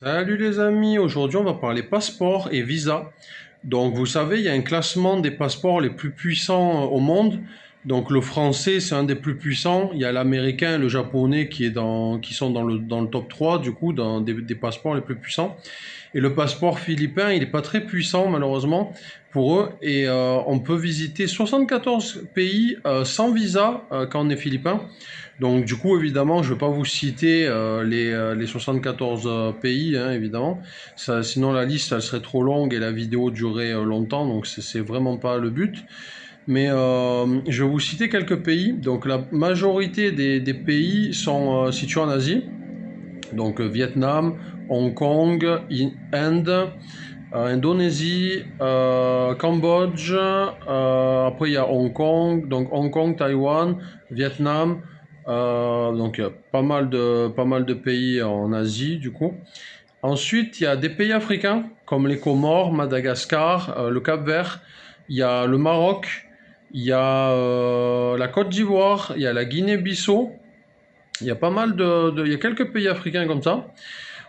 Salut les amis, aujourd'hui on va parler passeport et visa. Donc vous savez, il y a un classement des passeports les plus puissants au monde. Donc le français c'est un des plus puissants, il y a l'américain et le japonais qui sont dans le top 3 du coup des passeports les plus puissants. Et le passeport philippin, il n'est pas très puissant malheureusement pour eux. Et on peut visiter 74 pays sans visa quand on est philippin. Donc du coup, évidemment, je ne vais pas vous citer les 74 pays, hein, évidemment. Ça, sinon, la liste, elle serait trop longue et la vidéo durerait longtemps. Donc c'est vraiment pas le but. Mais je vais vous citer quelques pays. Donc la majorité des pays sont situés en Asie. Donc Vietnam, Hong Kong, Inde, Indonésie, Cambodge, après il y a Hong Kong, donc Hong Kong, Taïwan, Vietnam, donc il y a pas mal de pays en Asie du coup. Ensuite, il y a des pays africains comme les Comores, Madagascar, le Cap-Vert, il y a le Maroc, il y a la Côte d'Ivoire, il y a la Guinée-Bissau, il y a il y a quelques pays africains comme ça.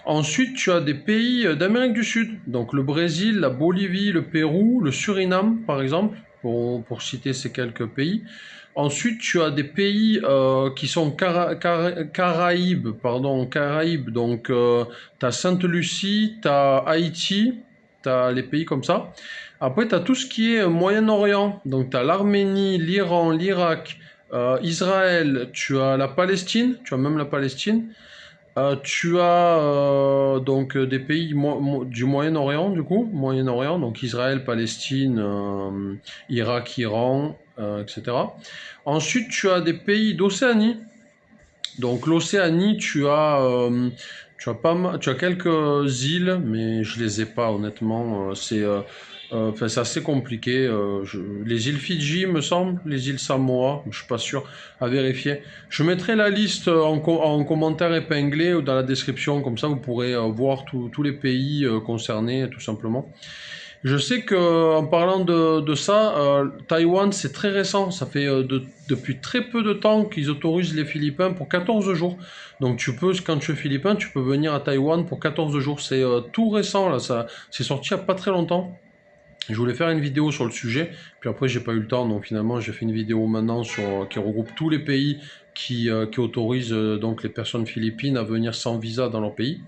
Ensuite, tu as des pays d'Amérique du Sud, donc le Brésil, la Bolivie, le Pérou, le Suriname, par exemple, pour citer ces quelques pays. Ensuite, tu as des pays qui sont Caraïbes, pardon, Caraïbes, donc tu as Sainte-Lucie, tu as Haïti, tu as les pays comme ça. Après, tu as tout ce qui est Moyen-Orient, donc tu as l'Arménie, l'Iran, l'Irak, Israël, tu as la Palestine, tu as même la Palestine. Tu as donc des pays du Moyen-Orient, du coup, Moyen-Orient, donc Israël, Palestine, Irak, Iran, etc. Ensuite, tu as des pays d'Océanie. Donc l'Océanie, tu as quelques îles, mais je les ai pas honnêtement. Enfin, c'est assez compliqué. Les îles Fidji, me semble, les îles Samoa, je suis pas sûr, à vérifier. Je mettrai la liste en commentaire épinglé ou dans la description, comme ça vous pourrez voir tous les pays concernés, tout simplement. Je sais que en parlant de ça, Taïwan c'est très récent, ça fait depuis très peu de temps qu'ils autorisent les Philippins pour 14 jours. Donc tu peux, quand tu es Philippin, tu peux venir à Taïwan pour 14 jours. C'est tout récent là, ça c'est sorti il n'y a pas très longtemps. Je voulais faire une vidéo sur le sujet, puis après j'ai pas eu le temps, donc finalement j'ai fait une vidéo maintenant qui regroupe tous les pays qui autorisent donc les personnes philippines à venir sans visa dans leur pays.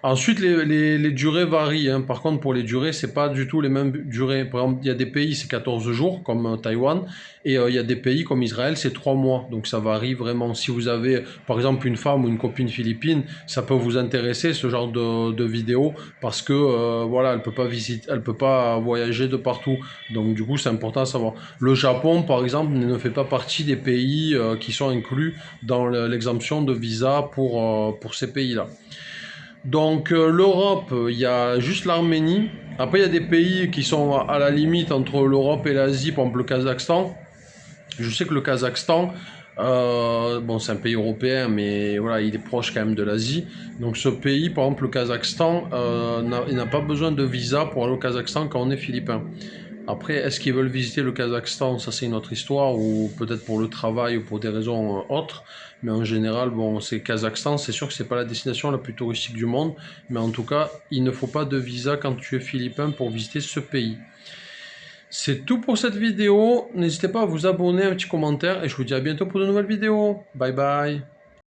Ensuite, les durées varient, hein. Par contre, pour les durées, c'est pas du tout les mêmes durées. Par exemple, il y a des pays, c'est 14 jours, comme Taïwan, et il y a des pays comme Israël, c'est 3 mois. Donc ça varie vraiment. Si vous avez, par exemple, une femme ou une copine philippine, ça peut vous intéresser, ce genre de vidéo, parce que, voilà, elle peut pas visiter, elle peut pas voyager de partout. Donc du coup, c'est important à savoir. Le Japon, par exemple, ne fait pas partie des pays qui sont inclus dans l'exemption de visa pour ces pays-là. Donc l'Europe, il y a juste l'Arménie. Après, il y a des pays qui sont à la limite entre l'Europe et l'Asie, par exemple le Kazakhstan. Je sais que le Kazakhstan, bon, c'est un pays européen, mais voilà, il est proche quand même de l'Asie. Donc ce pays, par exemple le Kazakhstan, il n'a pas besoin de visa pour aller au Kazakhstan quand on est philippin. Après, est-ce qu'ils veulent visiter le Kazakhstan? Ça, c'est une autre histoire, ou peut-être pour le travail ou pour des raisons autres. Mais en général, bon, c'est Kazakhstan, c'est sûr que c'est pas la destination la plus touristique du monde. Mais en tout cas, il ne faut pas de visa quand tu es philippin pour visiter ce pays. C'est tout pour cette vidéo. N'hésitez pas à vous abonner, un petit commentaire, et je vous dis à bientôt pour de nouvelles vidéos. Bye bye.